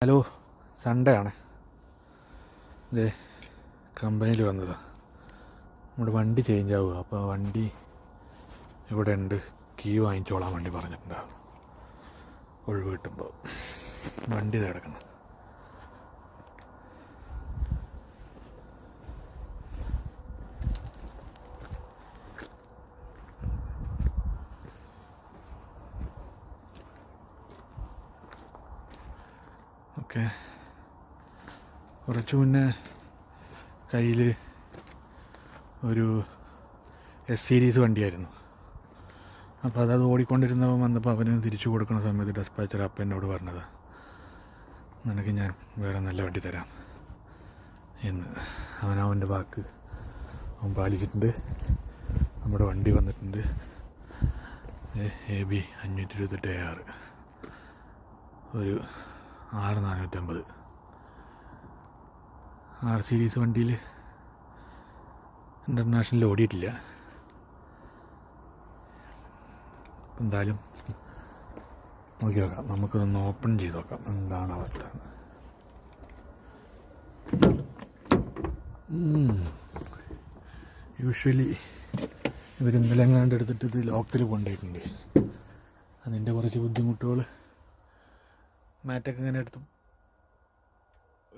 Hello, Sunday ആണ്. ഇതേ കമ്പനിയിൽ വന്നതാണ്. നമ്മുടെ വണ്ടി ചേഞ്ച് ആവുക. അപ്പോൾ വണ്ടി ഇവിടെ ഉണ്ട്, കീ വാങ്ങിച്ചോളാൻ വേണ്ടി പറഞ്ഞിട്ടുണ്ടാവും. ഒഴിവ് കിട്ടുമ്പോൾ വണ്ടി കിടക്കണം. ഓക്കെ, കുറച്ച് മുന്നേ കയ്യിൽ ഒരു എസ് സീരീസ് വണ്ടിയായിരുന്നു. അപ്പോൾ അത് ഓടിക്കൊണ്ടിരുന്നവൻ വന്നപ്പോൾ അവന് തിരിച്ചു കൊടുക്കുന്ന സമയത്ത് ഡെസ്പാച്ചർ അപ്പം എന്നോട് പറഞ്ഞത്, നിനക്ക് ഞാൻ വേറെ നല്ല വണ്ടി തരാം എന്ന്. അവൻ്റെ വാക്ക് അവൻ പാലിച്ചിട്ടുണ്ട്. നമ്മുടെ വണ്ടി വന്നിട്ടുണ്ട്, AB 528 AR, ഒരു 6450 R സീരീസ് വണ്ടിയിൽ ഇൻ്റർനാഷണലിൽ ഓടിയിട്ടില്ല. എന്തായാലും നോക്കി നോക്കാം, നമുക്കൊന്ന് ഓപ്പൺ ചെയ്ത് നോക്കാം എന്താണ് അവസ്ഥ. യൂഷ്വലി ഇവർ ഇന്നലെ എങ്ങാണ്ട് എടുത്തിട്ട് ഇത് ലോക്കൽ കൊണ്ടുപോയിട്ടുണ്ട്. അതിൻ്റെ കുറച്ച് ബുദ്ധിമുട്ടുകൾ മാറ്റൊക്കെ ഇങ്ങനെ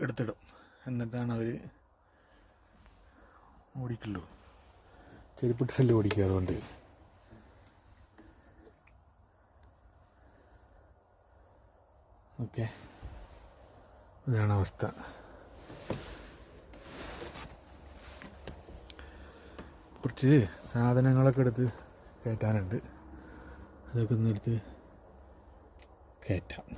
എടുത്തിടും, എന്നിട്ടാണ് അവർ ഓടിക്കുള്ളൂ. ചെരുപ്പിട്ടല്ലേ ഓടിക്കുക. അതുകൊണ്ട് ഓക്കെ, ഇതാണ് അവസ്ഥ. കുറച്ച് സാധനങ്ങളൊക്കെ എടുത്ത് കയറ്റാനുണ്ട്, അതൊക്കെ ഒന്ന് എടുത്ത് കയറ്റാം.